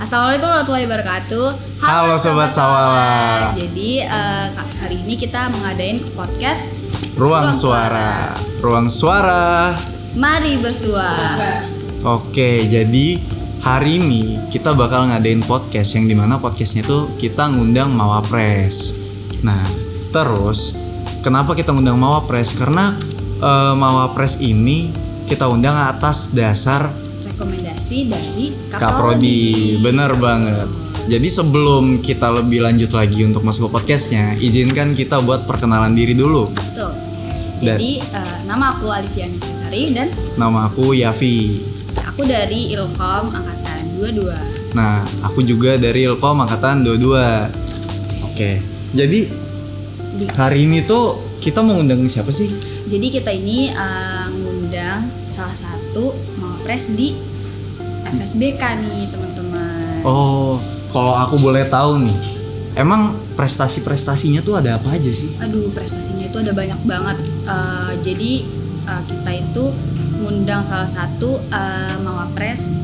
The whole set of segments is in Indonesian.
Assalamualaikum warahmatullahi wabarakatuh. Halo Sobat Sawala. Jadi hari ini kita mengadain podcast Ruang Suara. Ruang Suara. Mari bersuara. Oke, jadi hari ini kita bakal ngadain podcast yang dimana podcastnya tuh kita ngundang Mawapres. Nah, terus kenapa kita ngundang Mawapres? Karena Mawapres ini kita undang atas dasar rekomendasi dari Kaprodi. Bener banget. Jadi sebelum kita lebih lanjut lagi untuk masuk ke podcastnya, izinkan kita buat perkenalan diri dulu. Betul. Jadi nama aku Alifiani Kasari dan nama aku Yafi. Aku dari Ilkom Angkatan 22. Nah, aku juga dari Ilkom Angkatan 22. Oke. Jadi hari ini tuh kita mau ngundang siapa sih? Jadi kita ini ngundang salah satu Mawapres di FSBK nih teman-teman. Oh, kalau aku boleh tahu nih, emang prestasi-prestasinya tuh ada apa aja sih? Aduh, prestasinya itu ada banyak banget. Jadi kita itu ngundang salah satu Mawapres.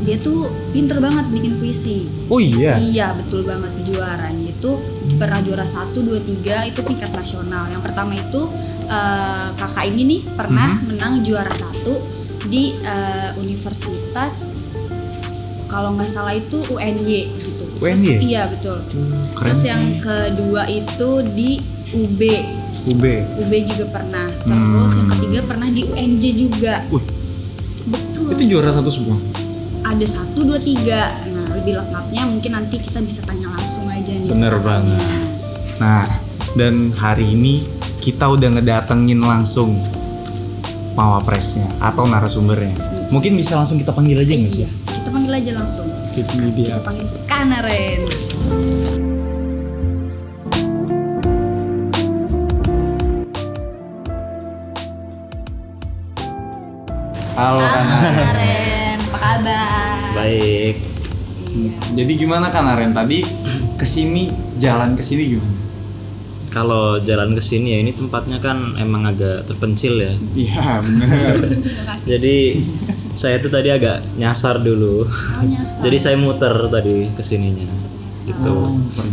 Dia tuh pinter banget bikin puisi. Oh iya? Iya, betul banget. Juaranya itu pernah juara 1, 2, 3 itu tingkat nasional. Yang pertama itu kakak ini nih pernah menang juara 1 di universitas, kalau nggak salah itu UNY gitu. UNY? Terus, iya betul. Keren Terus sih. yang kedua itu di UB juga pernah. Terus yang ketiga pernah di UNJ juga. Betul. Itu juara 1 semua? Ada 1, 2, 3. Nah, lebih lengkapnya mungkin nanti kita bisa tanya langsung aja nih. Bener banget. Nah, dan hari ini kita udah ngedatengin langsung Mawapresnya atau narasumbernya. Mungkin bisa langsung kita panggil aja nggak sih? Iya, kita panggil aja langsung. Kita panggil Kanaren. Halo Kanaren, apa kabar? Baik. Iya. Jadi gimana Kanaren tadi kesini, jalan kesini gimana? Kalau jalan ke sini ya, ini tempatnya kan emang agak terpencil ya. Iya benar. Terima kasih. Jadi saya tuh tadi agak nyasar dulu. Nyasar. Jadi saya muter tadi ke sininya. Gitu.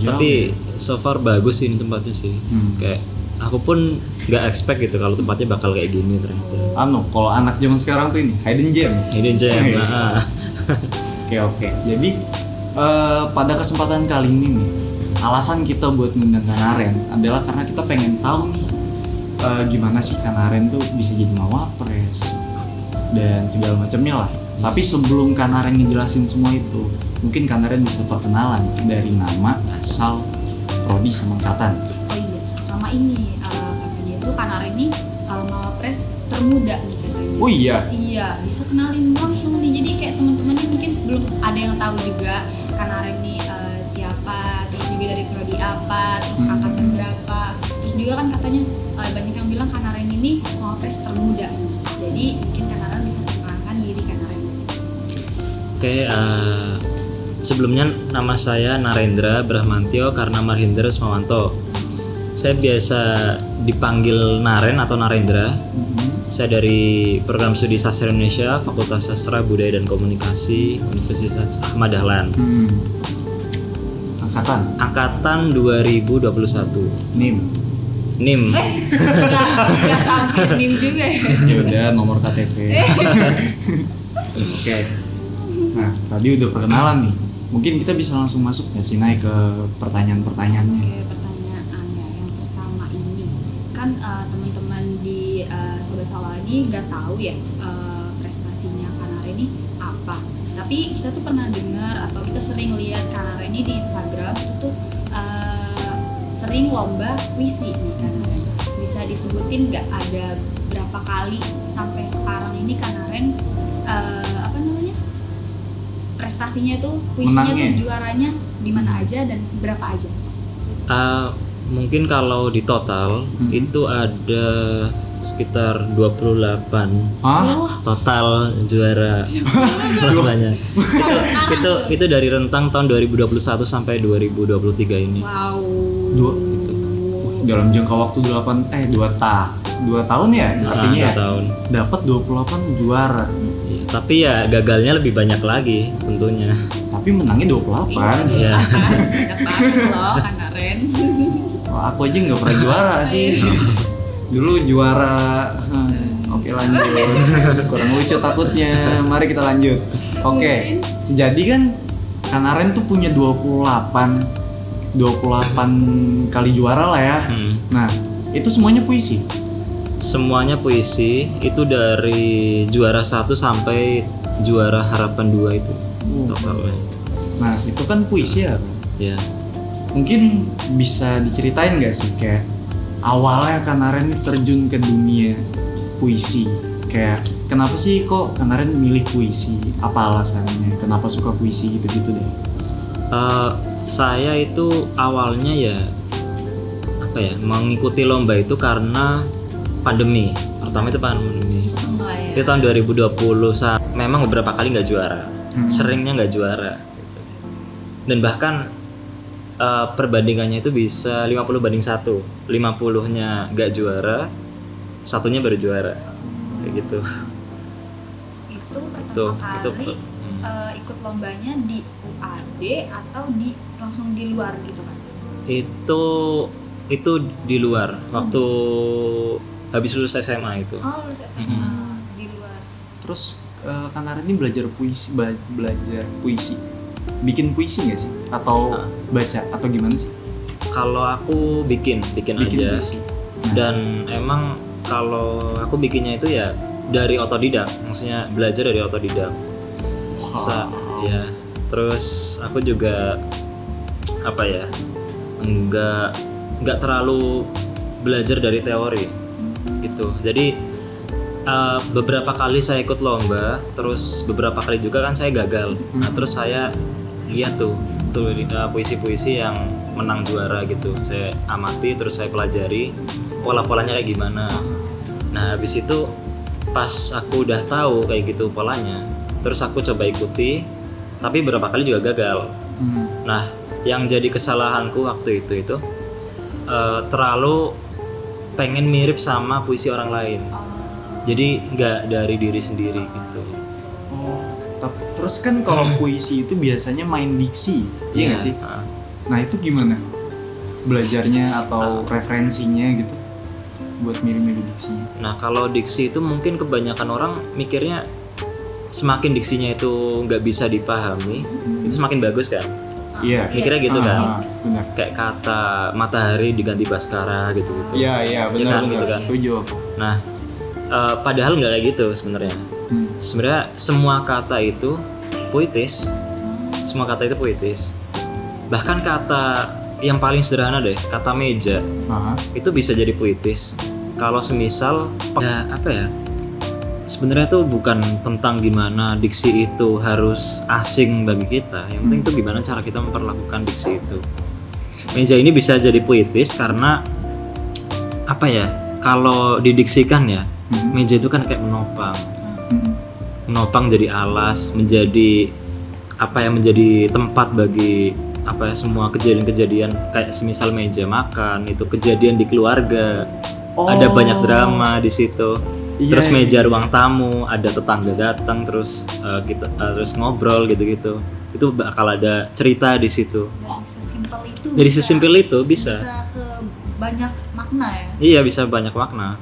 Tapi so far bagus sih ini tempatnya sih. Kayak aku pun nggak expect gitu kalau tempatnya bakal kayak gini ternyata. Kalau anak zaman sekarang tuh ini hidden gem. Hidden gem. Nah. Oke. Jadi pada kesempatan kali ini nih, alasan kita buat ngundang Kanaren adalah karena kita pengen tahu nih gimana sih Kanaren tuh bisa jadi Mawapres dan segala macamnya lah. Tapi sebelum Kanaren ngejelasin semua itu, mungkin Kanaren bisa perkenalan dari nama, asal, prodi sama angkatan. Oh iya, sama ini katanya itu Kanaren ini Mawapres termuda nih katanya. Oh iya? Iya, bisa kenalin langsung nih. Jadi kayak teman-temannya mungkin belum ada yang tahu juga Kanaren ini siapa, terus juga dari prodi apa, terus angkatan berapa. Terus juga kan katanya banyak yang bilang Kanaren ini Mawapres termuda. Jadi mungkin Kanaren bisa perkenalkan diri Kanaren. Oke, sebelumnya nama saya Narendra Brahmantio karena Marhindra Smawanto. Saya biasa dipanggil Naren atau Narendra. Saya dari program studi sastra Indonesia, Fakultas Sastra Budaya dan Komunikasi, Universitas Ahmad Dahlan. Angkatan 2021. NIM. Nggak sampai NIM juga ya. Ya udah, nomor KTP. Oke. Nah, tadi udah perkenalan nih. Mungkin kita bisa langsung masuk ya sih, naik ke pertanyaan-pertanyaannya. Oke, pertanyaannya yang pertama ini kan teman-teman di Sobat Sawala ini nggak tahu ya prestasinya Kanaren ini apa. Tapi kita tuh pernah dengar atau kita sering lihat Kanaren ini di Instagram itu sering lomba puisi nih Kanaren. Bisa disebutin nggak ada berapa kali sampai sekarang ini Kanaren prestasinya tuh puisinya tuh juaranya di mana aja dan berapa aja? Mungkin kalau di total itu ada sekitar 28 total juara lomanya. itu dari rentang tahun 2021 sampai 2023 ini. Wow. Dalam jangka waktu 2 tahun ya, artinya 2 tahun. dapat 28 juara. Iya. Tapi ya gagalnya lebih banyak lagi tentunya. Tapi menangnya 28. Iya. Banyak banget loh Kak Naren. Wah, aku aja nggak pernah juara sih. Dulu juara. Oke, lanjut. Kurang lucu takutnya. Mari kita lanjut. Oke. Jadi kan Kanaren tuh punya 28 kali juara lah ya. Nah, itu semuanya puisi. Semuanya puisi, itu dari juara 1 sampai juara harapan 2 itu totalnya. Nah, itu kan puisi ya. Ya. Mungkin bisa diceritain nggak sih kayak awalnya Kanaren terjun ke dunia puisi? Kayak kenapa sih kok Kanaren milih puisi? Apa alasannya? Kenapa suka puisi gitu-gitu deh? Saya itu awalnya ya mengikuti lomba itu karena pandemi. Pertama itu pandemi. Iseng lah ya. Itu tahun 2020 memang beberapa kali nggak juara. Seringnya nggak juara gitu. Dan bahkan perbandingannya itu bisa 50-1. 50-nya nggak juara, satunya baru juara. Kayak gitu. Itu pertama kali ikut lombanya di UAD atau langsung di luar gitu kan? Itu di luar waktu habis lulus SMA itu. Oh, lulus SMA di luar. Terus Kanaren ini belajar puisi, bikin puisi nggak sih? Atau baca atau gimana sih? Kalau aku bikin aja. Puisi. Dan emang kalau aku bikinnya itu ya dari otodidak, maksudnya belajar dari otodidak. Ya, terus aku juga nggak terlalu belajar dari teori gitu. Jadi beberapa kali saya ikut lomba, terus beberapa kali juga kan saya gagal. Nah, terus saya lihat tuh puisi-puisi yang menang juara gitu. Saya amati, terus saya pelajari pola-polanya kayak gimana. Nah, habis itu pas aku udah tahu kayak gitu polanya, terus aku coba ikuti, tapi beberapa kali juga gagal. Nah, yang jadi kesalahanku waktu itu terlalu pengen mirip sama puisi orang lain. Jadi nggak dari diri sendiri gitu. Terus kan kalau puisi itu biasanya main diksi, iya nggak sih? Nah, itu gimana belajarnya atau referensinya gitu buat mirip-mirip diksinya? Nah, kalau diksi itu mungkin kebanyakan orang mikirnya semakin diksinya itu nggak bisa dipahami, itu semakin bagus kan? Iya. Mikirnya gitu kan? Benar. Kayak kata matahari diganti Baskara gitu-gitu. Iya, benar. Gitu kan? Setuju aku. Nah, padahal nggak kayak gitu sebenarnya. Sebenarnya semua kata itu puitis. Semua kata itu puitis. Bahkan kata yang paling sederhana deh, kata meja, itu bisa jadi puitis. Kalau semisal sebenarnya tuh bukan tentang gimana diksi itu harus asing bagi kita. Yang penting tuh gimana cara kita memperlakukan diksi itu. Meja ini bisa jadi puitis karena kalau didiksikan ya, meja itu kan kayak menopang jadi alas, menjadi menjadi tempat bagi semua kejadian-kejadian kayak semisal meja makan itu kejadian di keluarga. Ada banyak drama di situ. Terus meja ruang tamu, ada tetangga datang, terus kita terus ngobrol gitu-gitu. Itu bakal ada cerita di situ. Dari sesimpel itu bisa ke banyak makna ya. Iya, bisa banyak makna.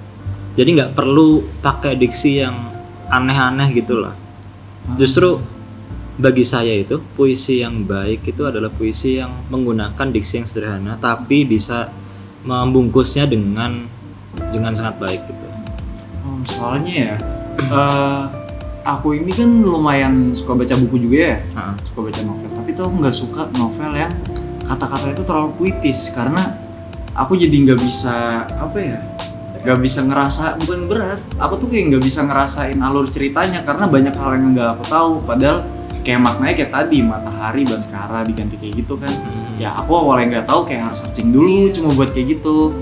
Jadi nggak perlu pakai diksi yang aneh-aneh gitulah. Justru bagi saya itu puisi yang baik itu adalah puisi yang menggunakan diksi yang sederhana tapi bisa membungkusnya dengan sangat baik gitu. Soalnya ya, aku ini kan lumayan suka baca buku juga ya, suka baca novel. Tapi tuh aku nggak suka novel yang kata-kata itu terlalu puitis karena aku jadi nggak bisa nggak bisa ngerasa, bukan berat. Aku tuh kayak nggak bisa ngerasain alur ceritanya karena banyak hal yang nggak aku tahu. Padahal kayak maknanya kayak tadi matahari Baskara diganti kayak gitu kan. Ya aku awalnya nggak tahu, kayak harus searching dulu cuma buat kayak gitu.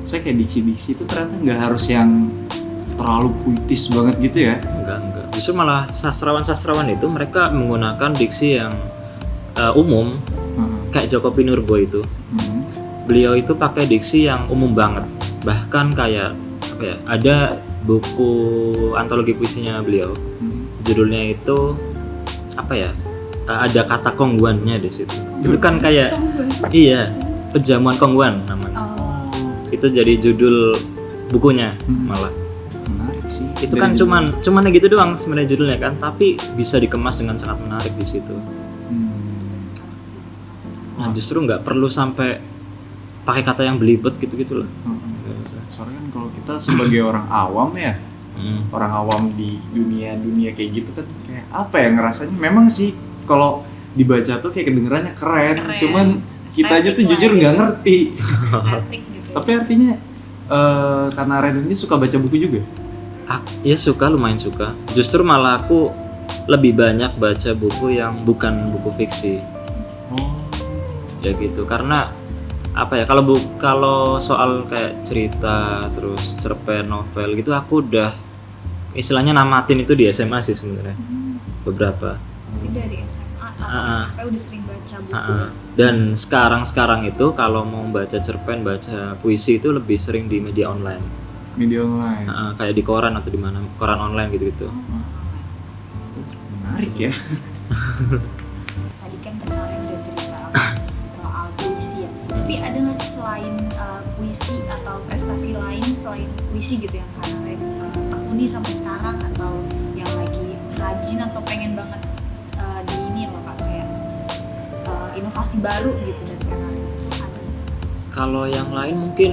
Saya kayak diksi-diksi itu ternyata nggak harus yang terlalu puitis banget gitu ya. Enggak. Justru malah sastrawan-sastrawan itu mereka menggunakan diksi yang umum. Kayak Djoko Pinurbo itu. Beliau itu pakai diksi yang umum banget. Bahkan kayak ada buku antologi puisinya beliau. judulnya itu apa ya? Ada kata kongguannya di situ. Itu kan kayak iya, pejamuan kongguan namanya. Oh, Itu jadi judul bukunya malah. Menarik sih. Itu kan cuman gitu doang sebenarnya judulnya kan, tapi bisa dikemas dengan sangat menarik di situ. Nah, justru nggak perlu sampai pakai kata yang belibet gitu-gitu loh. Soalnya kan kalau kita sebagai orang awam ya, orang awam di dunia kayak gitu kan kayak apa ya ngerasanya, memang sih kalau dibaca tuh kayak kedengerannya keren. Cuman kita aja tuh Estetik jujur lah nggak gitu. ngerti. estetik gitu. Tapi artinya Kak Naren ini suka baca buku juga? Ya suka, lumayan suka. Justru malah aku lebih banyak baca buku yang bukan buku fiksi. Ya gitu, karena apa ya, kalau soal kayak cerita terus cerpen, novel gitu aku udah istilahnya namatin itu di SMA sih sebenarnya. Beberapa. Jadi dari SMA atau SMP udah sering baca buku. Dan sekarang itu kalau mau baca cerpen, baca puisi itu lebih sering di media online. Media online. Kayak di koran atau di mana, koran online gitu-gitu. Menarik ya. Tadi kan kemarin udah cerita soal puisi ya. Tapi ada nggak sih selain puisi atau prestasi lain selain puisi gitu yang kalian tekuni sampai sekarang, atau yang lagi rajin atau pengen banget di ini loh Kak, kayak inovasi baru gitu dari kalian itu ada? Kalau yang lain mungkin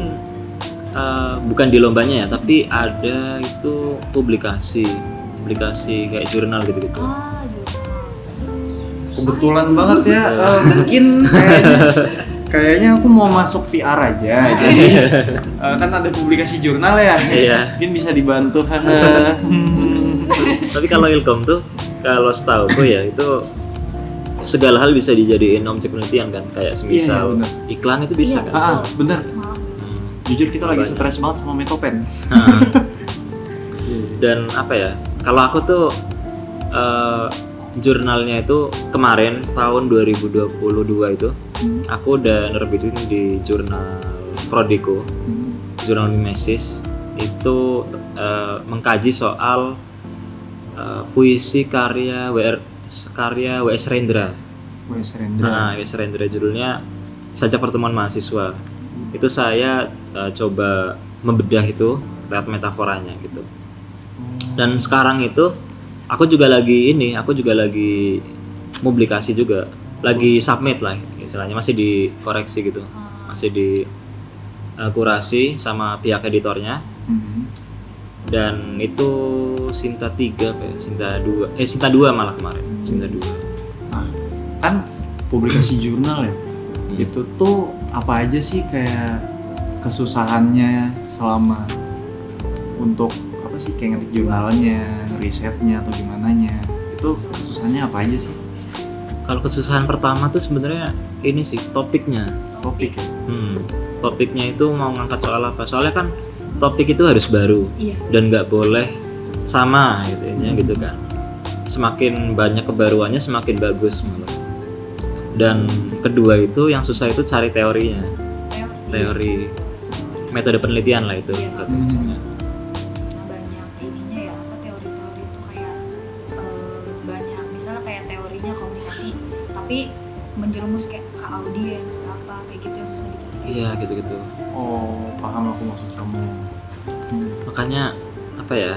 bukan di lombanya ya, tapi ada itu publikasi kayak jurnal gitu-gitu. Jurnal. Kebetulan banget ya. Mungkin kayaknya aku mau masuk PR aja. Jadi kan ada publikasi jurnal ya. Iya. Mungkin bisa dibantu. Tapi kalau Ilkom tuh, kalau setauku ya itu segala hal bisa dijadiin objek penelitian kan, kayak semisal benar. iklan itu bisa Iya, kan. Bener. Maaf. Jujur kita lagi stres banget sama Metopen. Dan apa ya, kalau aku tuh jurnalnya itu kemarin tahun 2022 itu aku udah nerbitin di jurnal Prodiko, jurnal Mimesis. Itu mengkaji soal puisi karya W.S. Rendra. W.S. Rendra judulnya Sajak Pertemuan Mahasiswa. Itu saya coba membedah itu lewat metaforanya gitu. Dan sekarang itu aku juga lagi publikasi juga, lagi submit lah istilahnya, masih dikoreksi gitu, masih di kurasi sama pihak editornya. Dan itu Sinta 3 apa ya? Sinta 2 malah kemarin. Sinta 2. Nah, kan publikasi jurnal ya. Itu tuh apa aja sih kayak kesusahannya selama untuk apa sih kayak ngetik jurnalnya, risetnya atau gimananya? Itu kesusahannya apa aja sih? Kalau kesusahan pertama tuh sebenarnya ini sih topiknya. Topik ya. Topiknya itu mau ngangkat soal apa? Soalnya kan topik itu harus baru. Iya. Dan nggak boleh sama gitu kan. Semakin banyak kebaruannya semakin bagus malah. Dan kedua itu yang susah itu cari teorinya, teori metode penelitian lah itu. Iya. Kata maksudnya. Nah, banyak ininya ya, apa teori-teori itu kayak banyak, misalnya kayak teorinya komunikasi tapi menjerumus kayak ke audiens ke apa kayak gitu yang susah dicari. Iya gitu-gitu. Oh, paham aku maksud kamu. Makanya apa ya,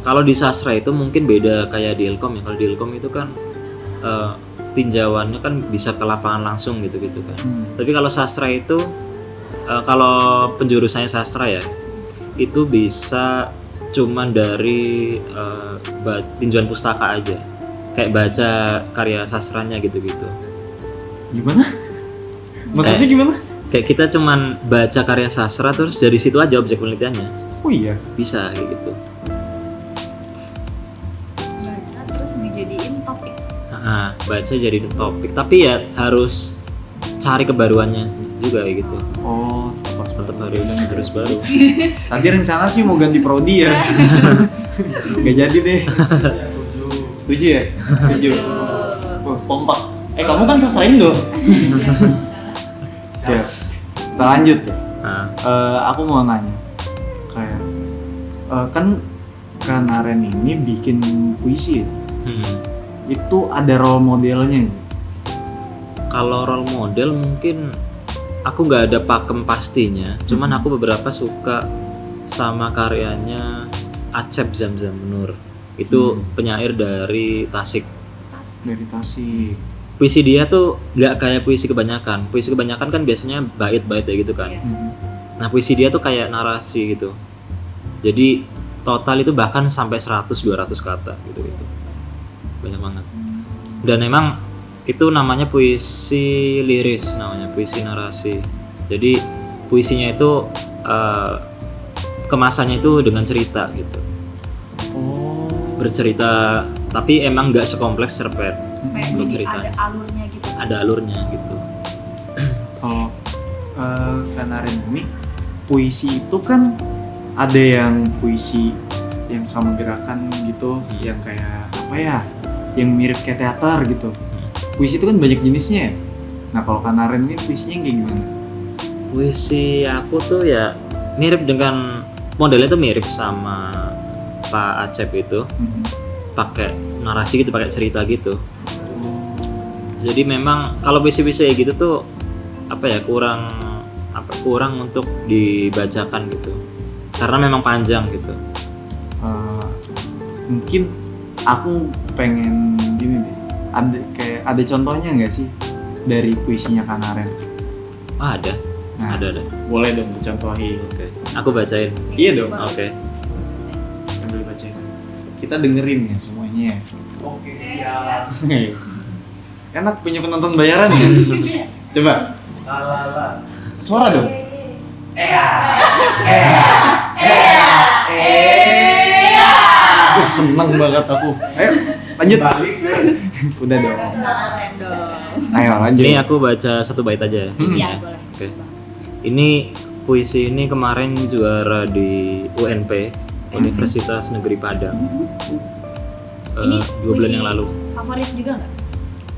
kalau di sastra itu mungkin beda kayak di Ilkom ya. Kalau di Ilkom itu kan tinjauannya kan bisa ke lapangan langsung gitu kan. Tapi kalau sastra itu kalau penjurusannya sastra ya, itu bisa cuman dari tinjauan pustaka aja, kayak baca karya sastranya gitu. Gimana? Maksudnya gimana? Kayak kita cuman baca karya sastra terus dari situ aja objek penelitiannya. Oh iya. Bisa kayak gitu. Baca terus dijadiin topik. Baca jadi topik, tapi ya harus cari kebaruannya juga kayak gitu. Oh, Tetap harus baru. tadi rencana sih mau ganti prodi ya. Gak jadi deh. Setuju ya? Setuju. Wah, kompak. Kamu kan sastra Indo. Oke, kita lanjut ya. Aku mau nanya, kayak kan Kak Naren ini bikin puisi ya? Itu ada role modelnya nggak? Kalau role model mungkin aku nggak ada pakem pastinya, cuman aku beberapa suka sama karyanya Acep Zamzam Nur. Itu penyair dari Tasik. Dari Tasik. Puisi dia tuh nggak kayak puisi kebanyakan. Puisi kebanyakan kan biasanya bait-bait ya gitu kan. Nah puisi dia tuh kayak narasi gitu. Jadi total itu bahkan sampai 100-200 kata gitu. Banyak banget. Dan emang itu namanya puisi liris, namanya puisi narasi. Jadi puisinya itu kemasannya itu dengan cerita gitu. Bercerita, tapi emang nggak sekompleks cerpen. Untuk Jadi cerita. ada alurnya gitu. Ada alurnya gitu. Kalau Kanaren ini puisi itu kan ada yang puisi yang sama gerakan gitu, yang kayak apa ya, yang mirip kayak teater gitu. Puisi itu kan banyak jenisnya ya. Nah kalau Kanaren ini puisinya kayak gimana? Puisi aku tuh ya mirip dengan modelnya tuh mirip sama Pak Acep itu, pakai narasi gitu, pakai cerita gitu. Jadi memang kalau puisi-puisi kayak gitu tuh apa ya, kurang untuk dibacakan gitu, karena memang panjang gitu. Mungkin aku pengen gini deh, ada contohnya nggak sih dari puisinya Kanaren? Ada. Nah, ada. Boleh dong dicontohin. Oke. Aku bacain. Iya dong. Oke. Sambil bacain. Kita dengerin ya semuanya. Oke, siap. Enak punya penonton bayaran ya? Coba. Suara dong. Seneng banget aku. Ayo, lanjut. Udah dong. Ayo lanjut. Ini aku baca satu bait aja. Iya, boleh. Oke. Ini puisi ini kemarin juara di UNP, Universitas Negeri Padang. Ini 2 bulan puisi yang lalu. Favorit juga nggak?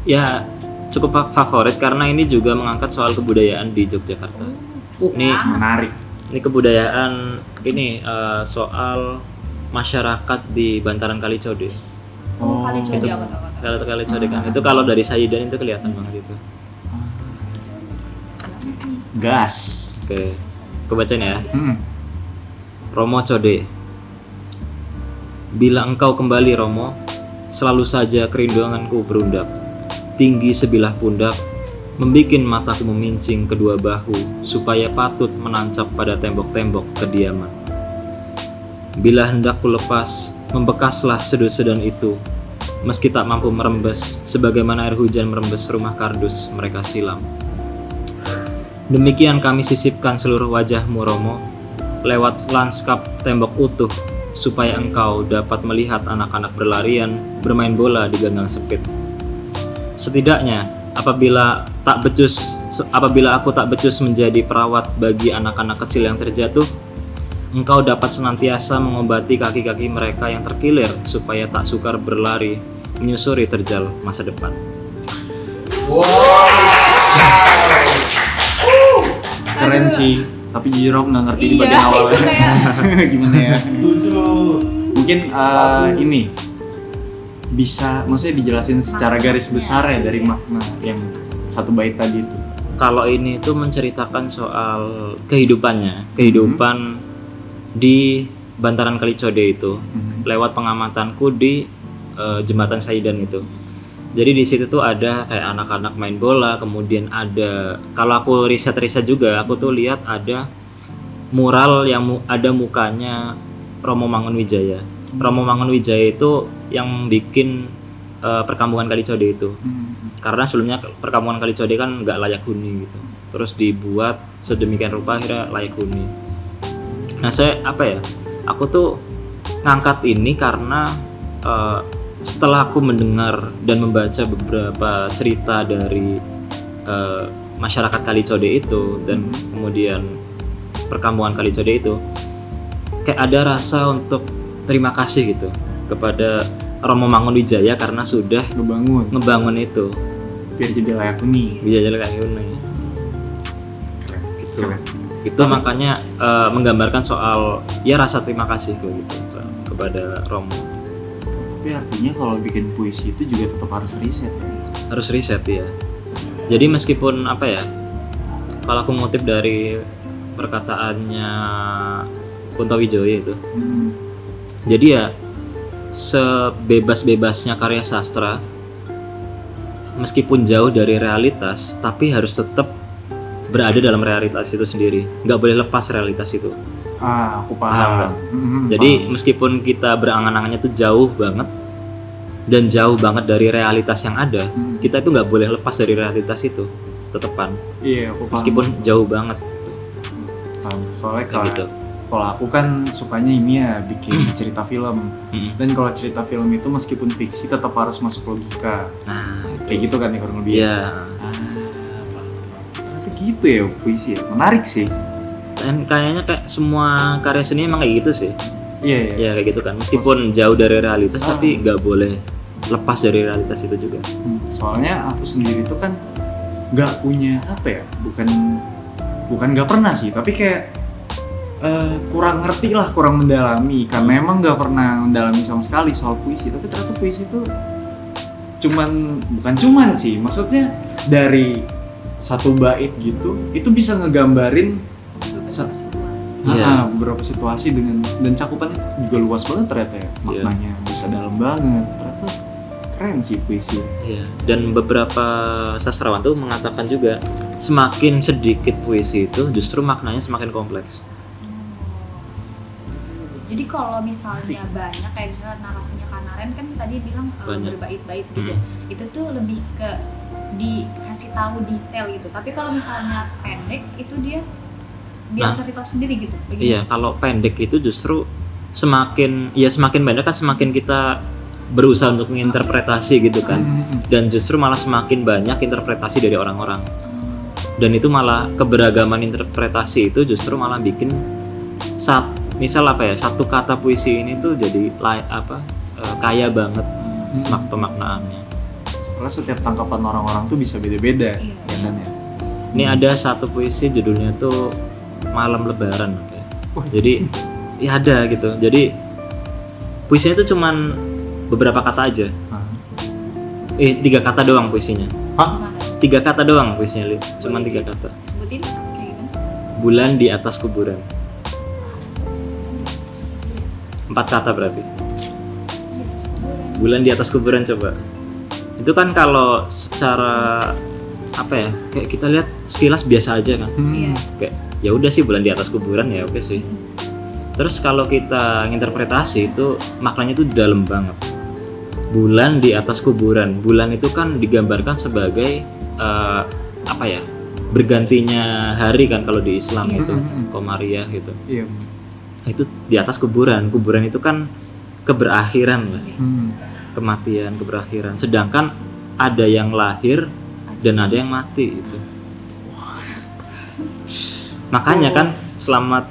Ya cukup favorit karena ini juga mengangkat soal kebudayaan di Yogyakarta. Ini Menarik. kebudayaan ini soal masyarakat di bantaran Kali Code. Kali itu. Code aku tahu. Kalau Kali Code kan itu kalau dari Sayidan itu kelihatan banget itu. Gas. Oke, aku bacain ya. Romo Code. Bila engkau kembali Romo, selalu saja kerinduanku berundap, tinggi sebilah pundak, membikin mataku memincing kedua bahu, supaya patut menancap pada tembok-tembok kediaman. Bila hendak ku lepas, membekaslah sedu-sedan itu, meski tak mampu merembes, sebagaimana air hujan merembes rumah kardus mereka silam. Demikian kami sisipkan seluruh wajahmu Romo, lewat lanskap tembok utuh, supaya engkau dapat melihat anak-anak berlarian, bermain bola di ganggang sempit. Setidaknya, apabila aku tak becus menjadi perawat bagi anak-anak kecil yang terjatuh, engkau dapat senantiasa mengobati kaki-kaki mereka yang terkilir, supaya tak sukar berlari menyusuri terjal masa depan. Keren sih. Tapi jujur aku nggak ngerti di bagian Iya, awalnya. itu kayak Gimana ya? Mungkin ini bisa, maksudnya dijelasin secara garis besar ya dari makna yang satu bait tadi itu. Kalau ini tuh menceritakan soal kehidupan di bantaran Kali Code itu, lewat pengamatanku di jembatan Sayidan itu. Jadi di situ tuh ada kayak anak-anak main bola, kemudian ada, kalau aku riset juga, aku tuh lihat ada mural yang ada mukanya Romo Mangunwijaya. Romo Mangunwijaya itu yang bikin perkampungan Kali Code itu. Karena sebelumnya perkampungan Kali Code kan nggak layak huni gitu. Terus dibuat sedemikian rupa akhirnya layak huni. Nah aku tuh ngangkat ini karena setelah aku mendengar dan membaca beberapa cerita dari masyarakat Kali Code itu dan kemudian perkampungan Kali Code itu, kayak ada rasa untuk terima kasih gitu kepada Romo Mangunwijaya karena sudah ngebangun itu biar jadi layak huni. Bisa jadi kayak gini. Gitu. Itu makanya menggambarkan soal ya rasa terima kasih gitu kepada Romo. Tapi artinya kalau bikin puisi itu juga tetap harus riset ya. Harus riset ya. Jadi meskipun apa ya, kalau aku ngutip dari perkataannya Kunto Wijoyo itu, jadi ya sebebas-bebasnya karya sastra, meskipun jauh dari realitas, tapi harus tetap berada dalam realitas itu sendiri. Nggak boleh lepas realitas itu. Aku Paham paham. kan? Jadi meskipun kita berangan-angannya tuh jauh banget dan jauh banget dari realitas yang ada, kita itu nggak boleh lepas dari realitas itu, tetepan. Iya, aku paham. Meskipun jauh banget. Paham. Soalnya Kayak gitu. kalau aku kan sukanya ini ya bikin cerita film. Dan kalau cerita film itu meskipun fiksi tetap harus masuk logika. Nah, Kayak gitu kan ya kurang lebih. iya. Ternyata gitu ya puisi ya. Menarik sih. Dan kayaknya kayak semua karya seni emang kayak gitu sih. Iya, iya. Ya kayak gitu kan. Meskipun jauh dari realitas, tapi nggak boleh lepas dari realitas itu juga. Soalnya aku sendiri tuh kan nggak punya apa ya, bukan nggak pernah sih, tapi kayak kurang ngerti lah, kurang mendalami karena emang nggak pernah mendalami sama sekali soal puisi. Tapi ternyata puisi itu bukan cuman sih, maksudnya dari satu bait gitu itu bisa ngegambarin Iya. beberapa situasi dan cakupannya juga luas banget ternyata ya, maknanya bisa dalam banget. Ternyata keren sih puisi. Iya. Dan beberapa sastrawan tuh mengatakan juga semakin sedikit puisi itu justru maknanya semakin kompleks. Jadi kalau misalnya banyak kayak misalnya narasinya Kanaren kan tadi bilang Banyak. berbait-bait gitu, itu tuh lebih ke dikasih tahu detail gitu. Tapi kalau misalnya pendek itu dia biar cerita sendiri gitu. Begitu. Iya, kalau pendek itu justru semakin pendek kan semakin kita berusaha untuk menginterpretasi gitu kan. Dan justru malah semakin banyak interpretasi dari orang-orang. Dan itu malah keberagaman interpretasi itu justru malah bikin misal apa ya, satu kata puisi ini tuh jadi kaya banget pemaknaannya. Soalnya setiap tangkapan orang-orang tuh bisa beda-beda, ya kan ya. Ini ada satu puisi judulnya tuh Malam Lebaran. Jadi ya ada gitu. Jadi puisinya tuh cuman beberapa kata aja. 3 kata doang puisinya. Hah? 3 kata doang puisinya, cuman 3 kata. Sebutin kayak gimana? Bulan di atas kuburan. 4 kata berarti. Bulan di atas kuburan, coba. Itu kan kalau secara apa ya, kayak kita lihat sekilas biasa aja kan. Iya. Kayak ya udah sih bulan di atas kuburan ya oke sih. Terus kalau kita nginterpretasi itu maknanya itu dalam banget. Bulan di atas kuburan. Bulan itu kan digambarkan sebagai apa ya? Bergantinya hari kan kalau di Islam itu, Komariah gitu. Iya. Itu di atas kuburan. Kuburan itu kan keberakhiran lah. Kematian, keberakhiran. Sedangkan ada yang lahir dan ada yang mati itu. Makanya kan selamat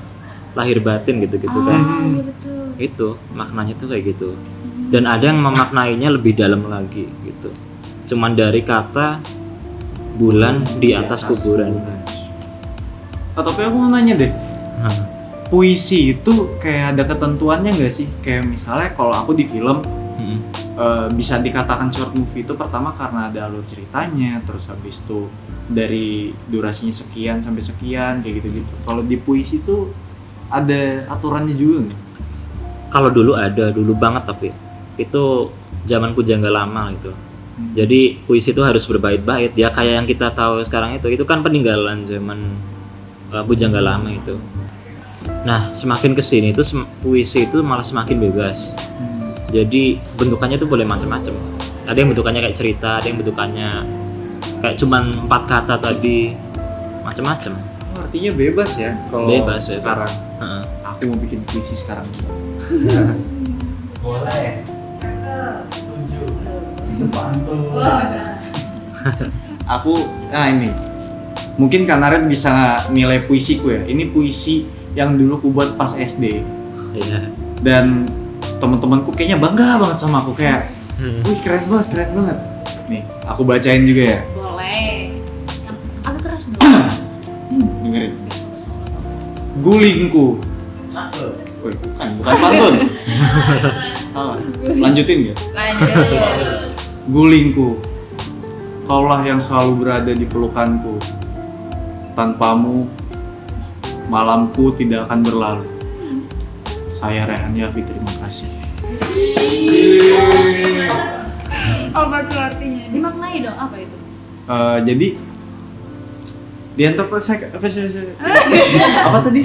lahir batin gitu-gitu kan. Iya betul. Itu maknanya tuh kayak gitu. Dan ada yang memaknainya lebih dalam lagi gitu. Cuman dari kata bulan di atas kuburan. Tapi aku mau nanya deh. Puisi itu kayak ada ketentuannya nggak sih? Kayak misalnya kalau aku di film bisa dikatakan short movie itu pertama karena ada alur ceritanya, terus habis itu dari durasinya sekian sampai sekian kayak gitu-gitu. Kalau di puisi itu ada aturannya juga nggak? Kalau dulu ada, dulu banget tapi itu zaman Pujangga Lama itu. Jadi puisi itu harus berbait-bait. Ya kayak yang kita tahu sekarang itu kan peninggalan zaman Pujangga Lama itu. Nah semakin kesini itu puisi itu malah semakin bebas. Jadi bentukannya tuh boleh macam-macam. Ada yang bentukannya kayak cerita, ada yang bentukannya kayak cuman 4 kata tadi, macam-macam. Artinya bebas ya kalau Bebas. sekarang. Aku mau bikin puisi sekarang. Boleh. Setuju. Itu pantun. Aku ini mungkin Kanaren bisa nilai puisiku ya. Ini puisi yang dulu ku buat pas SD. Iya. Dan teman-temanku kayaknya bangga banget sama aku, kayak wih keren banget. Nih, aku bacain juga ya. Boleh. Yang agak keras dong. Dengerin. Gulingku. Cakep. Wih, bukan pantun. Salah. Lanjutin ya. Lanjut. Gulingku, kaulah yang selalu berada di pelukanku. Tanpamu, malamku tidak akan berlalu. Saya Rehan Yafi, terima kasih. Apa tuh artinya? Dimaknai dong, apa itu? Jadi apa tadi?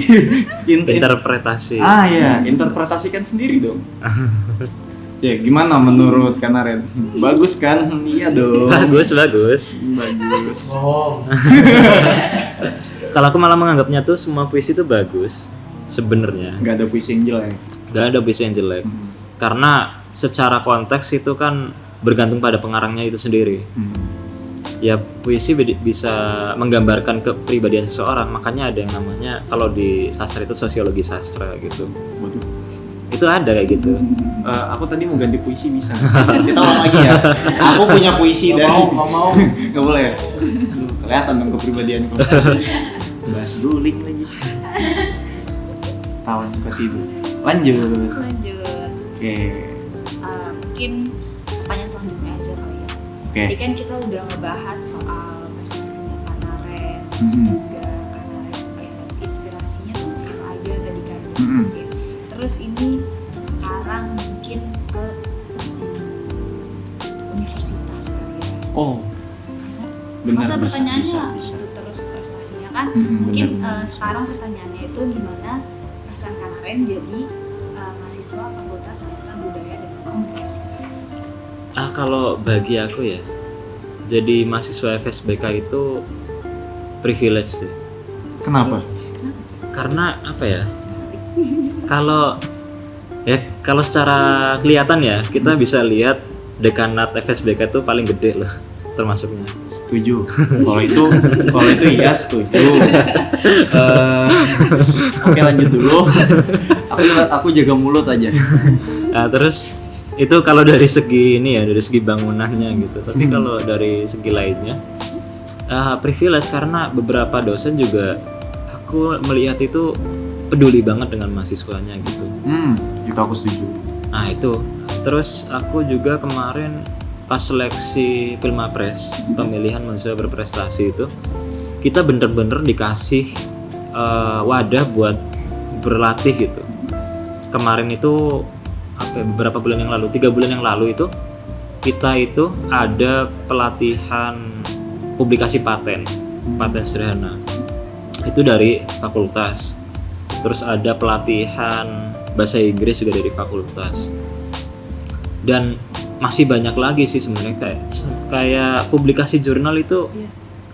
Interpretasi. Ya, interpretasikan sendiri dong. Ya, gimana menurut Kanaren? Bagus kan? Iya dong. Bagus. Bagus. Oh, Kalau aku malah menganggapnya tuh semua puisi itu bagus sebenarnya. Gak ada puisi yang jelek. Gak ada puisi yang jelek. Karena secara konteks itu kan bergantung pada pengarangnya itu sendiri. Ya puisi bisa menggambarkan kepribadian seseorang, makanya ada yang namanya kalau di sastra itu sosiologi sastra gitu. Waduh. Itu ada kayak gitu. Aku tadi mau ganti puisi bisa. Kita ulang lagi ya. Aku punya puisi dari. nggak mau. Nggak boleh. Aduh, kelihatan dong kepribadianku. Bahas guling lagi. Tawan suka tidur. Lanjut. Oke. Mungkin pertanyaan selanjutnya aja kali ya. Oke. Tadi kan kita udah ngebahas soal prestasinya Kanaren, terus Mhm. juga Kanaren inspirasinya tuh siapa aja tadi kan Mhm. disebutin. Terus ini sekarang mungkin ke universitas kali ya. Oh. Benar, Masa bisa. pertanyaannya itu terus prestasinya kan? Mungkin sekarang pertanyaannya itu gimana perasaan Kanaren jadi mahasiswa Fakultas Sastra Budaya dan Komunikasi. Kalau bagi aku ya, jadi mahasiswa FSBK itu privilege sih. Kenapa? Karena apa ya? Kalau secara kelihatan ya, kita bisa lihat dekanat FSBK itu paling gede loh termasuknya. Setuju. Kalau itu iya setuju. Oke, lanjut dulu. Aku jaga mulut aja. Nah, terus itu kalau dari segi ini ya, dari segi bangunannya gitu. Tapi kalau dari segi lainnya privilege karena beberapa dosen juga aku melihat itu peduli banget dengan mahasiswanya gitu. Itu aku setuju. Nah itu. Terus aku juga kemarin pas seleksi Filmapres, pemilihan mahasiswa berprestasi itu, kita bener-bener dikasih wadah buat berlatih gitu. Kemarin itu beberapa bulan yang lalu, 3 bulan yang lalu itu kita itu ada pelatihan publikasi paten sederhana. Itu dari fakultas. Terus ada pelatihan bahasa Inggris juga dari fakultas. Dan masih banyak lagi sih sebenarnya kayak publikasi jurnal itu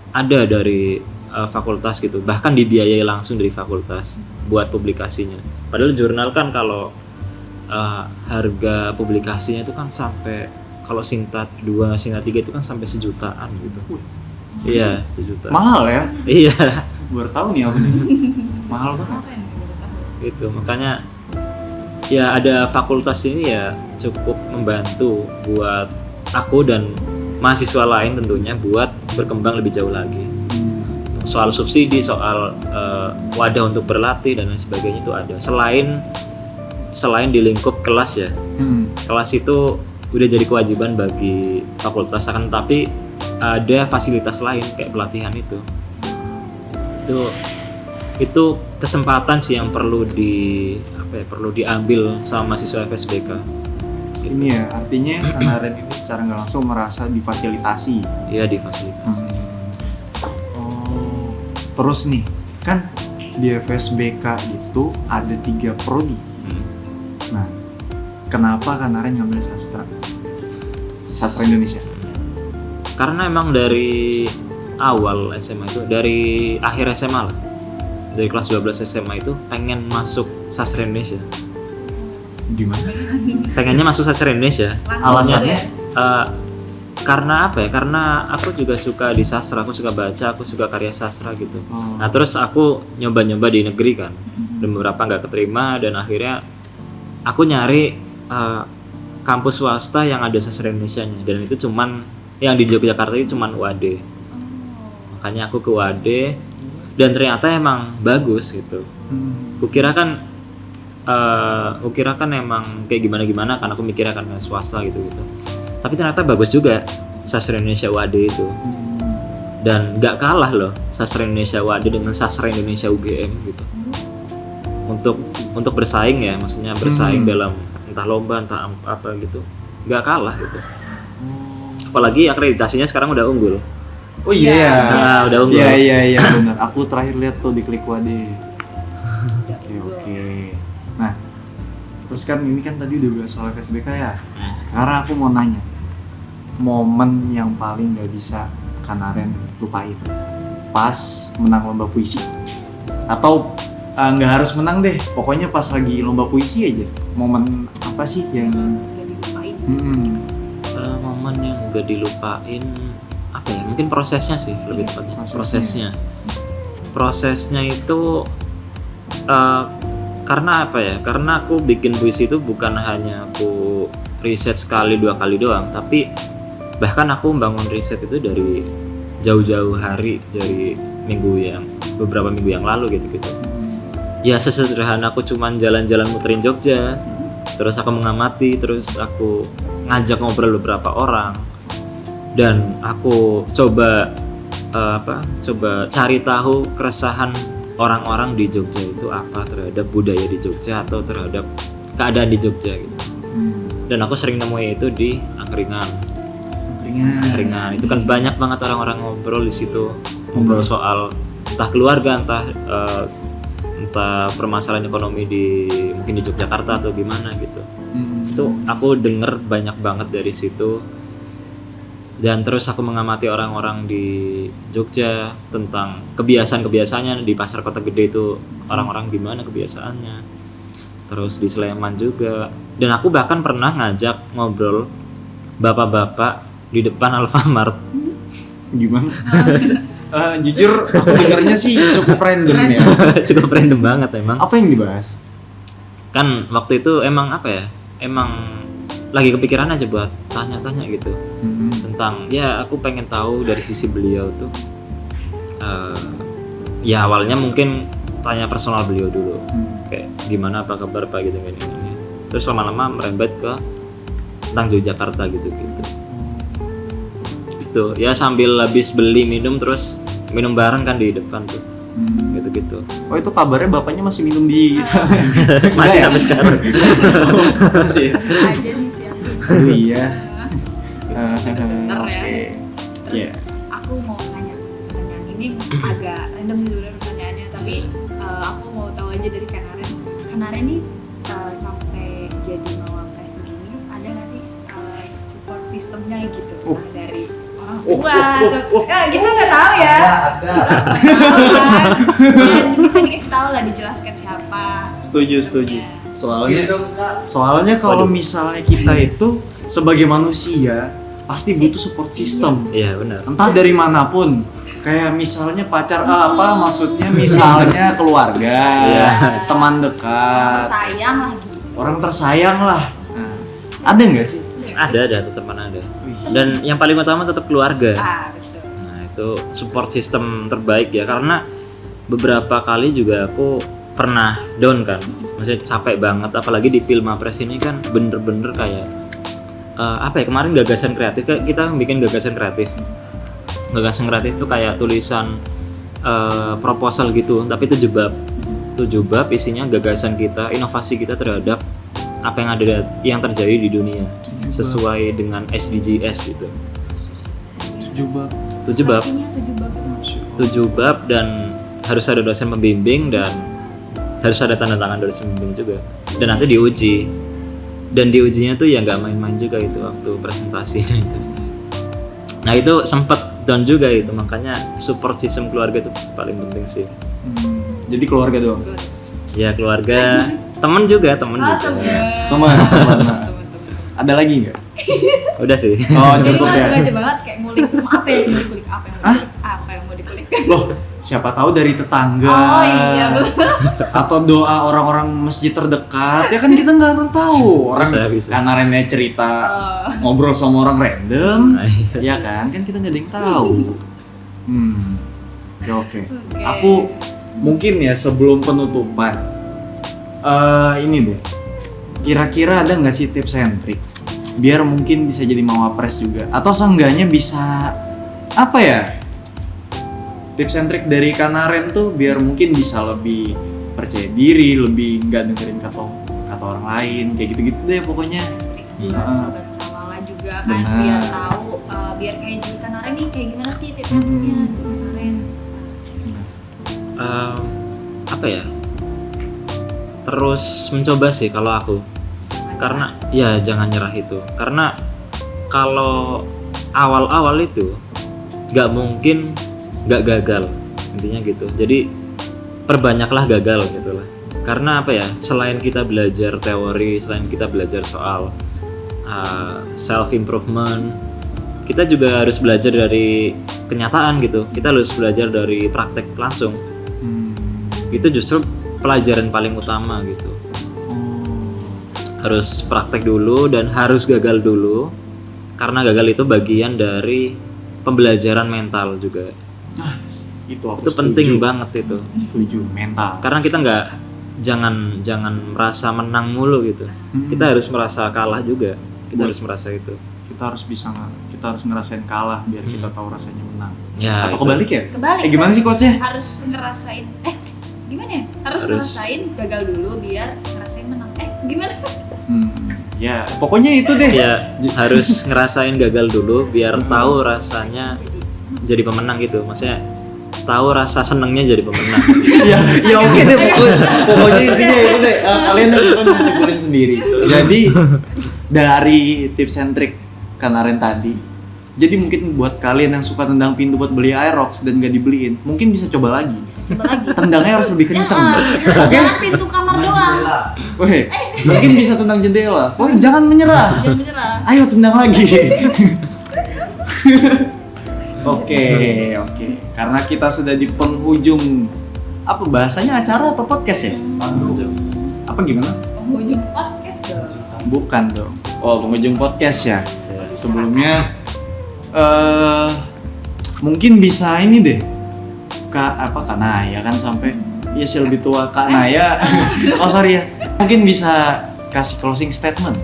ada dari fakultas gitu. Bahkan dibiayai langsung dari fakultas buat publikasinya. Padahal jurnal kan kalau harga publikasinya itu kan sampai kalau Sintat 2, Sintat 3 itu kan sampai 1 jutaan gitu. Iya, 1 juta. Mahal ya? Iya. Baru tahu nih aku nih. Mahal banget. Gitu, makanya ya ada fakultas ini ya cukup membantu buat aku dan mahasiswa lain tentunya buat berkembang lebih jauh lagi. Soal subsidi, soal wadah untuk berlatih dan lain sebagainya itu ada. Selain di lingkup kelas ya, kelas itu udah jadi kewajiban bagi fakultas, akan tapi ada fasilitas lain kayak pelatihan itu kesempatan sih yang perlu diambil sama mahasiswa FSBK. Gitu. Ini ya artinya Kanaren ini secara nggak langsung merasa difasilitasi. Iya, difasilitasi. Oh, terus nih kan di FSBK itu ada 3 prodi. Nah, kenapa Kanaren ngambil sastra Indonesia? Karena emang dari awal SMA itu, dari akhir SMA lah, dari kelas 12 SMA itu pengen masuk sastra Indonesia. Gimana? Pengennya masuk sastra Indonesia. Alasannya? Karena apa ya? Karena aku juga suka di sastra, aku suka baca, aku suka karya sastra gitu. Nah terus aku nyoba-nyoba di negeri kan, dan beberapa nggak keterima, dan akhirnya aku nyari kampus swasta yang ada sastra Indonesianya, dan itu cuman yang di Yogyakarta itu cuman UAD. Makanya aku ke UAD dan ternyata emang bagus gitu. Kukira kan kukira kan emang kayak gimana kan, aku mikirnya karena swasta gitu. Tapi ternyata bagus juga sastra Indonesia UAD itu. Dan nggak kalah loh sastra Indonesia UAD dengan sastra Indonesia UGM gitu. Untuk bersaing ya, maksudnya bersaing dalam entah lomba entah apa gitu, nggak kalah gitu. Apalagi akreditasinya sekarang udah unggul. Oh iya. Nah, udah unggul. Iya benar. Aku terakhir lihat tuh di Klik Wade. Oke. Nah, terus kan ini kan tadi udah bahas soal KSBK ya. Sekarang aku mau nanya, momen yang paling gak bisa Kanaren lupain pas menang lomba puisi, atau nggak harus menang deh, pokoknya pas lagi lomba puisi aja, momen apa sih yang Gak dilupain. Momen yang gak dilupain apa ya, mungkin prosesnya sih lebih tepatnya. Prosesnya itu karena apa ya, karena aku bikin puisi itu bukan hanya aku riset sekali 2 kali doang, tapi bahkan aku membangun riset itu dari jauh-jauh hari, dari beberapa minggu yang lalu gitu. Ya sesederhana aku cuman jalan-jalan muterin Jogja, terus aku mengamati, terus aku ngajak ngobrol beberapa orang, dan aku coba cari tahu keresahan orang-orang di Jogja itu apa terhadap budaya di Jogja atau terhadap keadaan di Jogja gitu. Dan aku sering nemuin itu di angkringan. Itu kan banyak banget orang-orang ngobrol di situ, ngobrol soal entah keluarga, entah permasalahan ekonomi mungkin di Yogyakarta atau gimana gitu. Itu aku denger banyak banget dari situ. Dan terus aku mengamati orang-orang di Jogja tentang kebiasaan-kebiasaannya di pasar kota gede itu, orang-orang gimana kebiasaannya. Terus di Sleman juga. Dan aku bahkan pernah ngajak ngobrol bapak-bapak di depan Alfamart. Gimana? Jujur aku dengarnya sih cukup random ya. Cukup random banget emang. Apa yang dibahas? Kan waktu itu emang apa ya? Emang lagi kepikiran aja buat tanya-tanya gitu. Tentang ya aku pengen tahu dari sisi beliau tuh. Ya awalnya mungkin tanya personal beliau dulu. Kayak gimana, apa kabar Pak gitu gini. Terus lama-lama merembet ke tentang Yogyakarta gitu. Gitu. Ya sambil habis beli minum, terus minum bareng kan di depan tuh. Gitu. Oh itu kabarnya bapaknya masih minum di Masih sampai sekarang. Masih. Aja nih siapa. Oh iya. Bentar ya. Oke. Terus aku mau nanya pertanyaan ini agak random sih sebenarnya pertanyaannya, tapi aku mau tahu aja dari Kanaren nih sampai jadi mawapres gini, ada nggak sih support sistemnya gitu dari orang tua? Ya kita nggak tahu ya. Ada. Dan bisa dikasih tahu lah, dijelaskan siapa. Setuju. sistemnya. Soalnya kalau misalnya kita itu sebagai manusia pasti butuh support system. Iya benar. Entah dari manapun. Kayak misalnya pacar maksudnya misalnya keluarga, teman dekat, Sayang lah gitu. orang tersayang lah. Ada nggak sih? Ada, tetap ada. Dan yang paling utama tetap keluarga. Betul. Nah itu support system terbaik ya, karena beberapa kali juga aku pernah down kan, maksudnya capek banget, apalagi di Pilmapres ini kan bener-bener kayak kemarin gagasan kreatif, kita bikin gagasan kreatif itu kayak tulisan proposal gitu, tapi 7 bab isinya gagasan kita, inovasi kita terhadap apa yang terjadi di dunia sesuai dengan SDGs gitu. 7 bab. 7 bab dan harus ada dosen pembimbing dan harus ada tanda tangan dosen pembimbing juga. Dan nanti diuji. Dan diujinya tuh ya nggak main-main juga itu waktu presentasinya itu. Nah itu sempet down juga itu, makanya support system keluarga itu paling penting sih. Jadi keluarga doang. Ya keluarga, temen juga. Teman. Ada lagi nggak? Udah sih. Oh Jadi cukup ya. langsung aja banget kayak ngulik apa yang mau dikulik, apa yang mau dikulik. Loh, siapa tahu dari tetangga. Oh iya betul. Atau doa orang-orang masjid terdekat. Ya kan kita nggak pernah tahu. Orang Bisa. Kanarennya cerita ngobrol sama orang random. Iya. Ya kan kita nggak ada yang tahu. Oke. Aku mungkin ya sebelum penutupan Ini deh. Kira-kira ada nggak sih tips and trik biar mungkin bisa jadi mawapres juga, atau seenggaknya bisa apa ya? Tips and trik dari Kanaren tuh biar mungkin bisa lebih percaya diri, lebih nggak dengerin kata orang lain, kayak gitu-gitu deh pokoknya. Buat sobat Salala juga kan, Benar. biar tahu biar kayak jadi Kanaren nih kayak gimana sih tipsnya Kanaren. Apa ya, terus mencoba sih kalau aku, karena ya jangan nyerah itu, karena kalau awal-awal itu nggak mungkin nggak gagal, intinya gitu. Jadi perbanyaklah gagal gitu lah, karena apa ya, selain kita belajar teori, selain kita belajar soal self improvement, kita juga harus belajar dari kenyataan gitu, kita harus belajar dari praktek langsung. Itu justru pelajaran paling utama gitu. Harus praktek dulu dan harus gagal dulu, karena gagal itu bagian dari pembelajaran mental juga. Itu aku Itu penting banget itu, Setuju, mental. karena kita jangan merasa menang mulu gitu. Kita harus merasa kalah juga, kita harus merasa itu. Kita harus ngerasain kalah biar kita tahu rasanya menang. Ya, Atau itu. kebalik ya? Kebalik. Gimana sih coachnya? Harus ngerasain gimana ya? Harus ngerasain gagal dulu biar ngerasain menang. Gimana? Ya, pokoknya itu deh. Ya, harus ngerasain gagal dulu biar tahu rasanya jadi pemenang gitu. Maksudnya tahu rasa senengnya jadi pemenang. ya oke deh, pokoknya intinya itu deh. Kalian kan simpulin sendiri. Jadi dari tips and trick Kanaren tadi, jadi mungkin buat kalian yang suka tendang pintu buat beli Aerox dan gak dibeliin, mungkin bisa coba lagi. Coba lagi. Tendangnya harus lebih kenceng. Oke? Jangan pintu kamar doang. Weh, mungkin bisa tendang jendela. Weh, jangan menyerah. Jangan menyerah. Ayo tendang lagi. Oke. Karena kita sudah di penghujung apa bahasanya, acara atau podcast ya? Apa gimana? Penghujung podcast dong. Bukan dong. Oh, penghujung podcast ya. Sebelumnya mungkin bisa ini deh. Kak Naya kan sampai ya sih lebih tua Kak Naya. Oh sorry ya. Mungkin bisa kasih closing statement.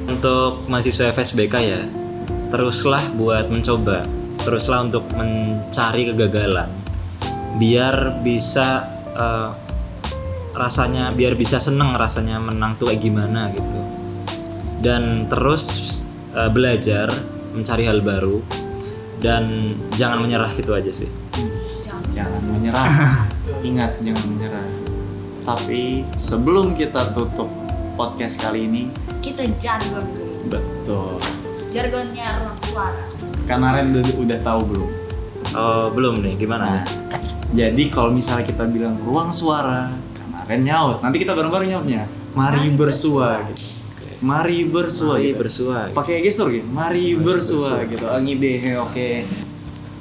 Untuk mahasiswa FSBK ya, teruslah buat mencoba, teruslah untuk mencari kegagalan, biar bisa biar bisa seneng rasanya menang tuh kayak gimana gitu. Dan terus belajar, mencari hal baru, dan jangan menyerah, gitu aja sih. Jangan menyerah. Ingat, jangan menyerah. Tapi sebelum kita tutup podcast kali ini, Kita jargon dulu. betul. Jargonnya ruang suara. Kanaren udah tahu belum? Oh belum nih, gimana? Nah, jadi kalau misalnya kita bilang ruang suara, Kanaren nyaut. Nanti kita bareng-bareng nyautnya. Mari bersua gitu. Mari bersua. Mari gitu. bersua. Pakai gestur gitu. Mari bersua gitu. Ngide, oke.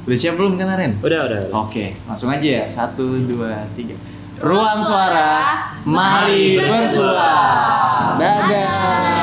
Udah siap belum Kanaren? Udah. Oke, langsung aja ya. 1, 2, 3. Ruang suara, mari bersua. Dadah.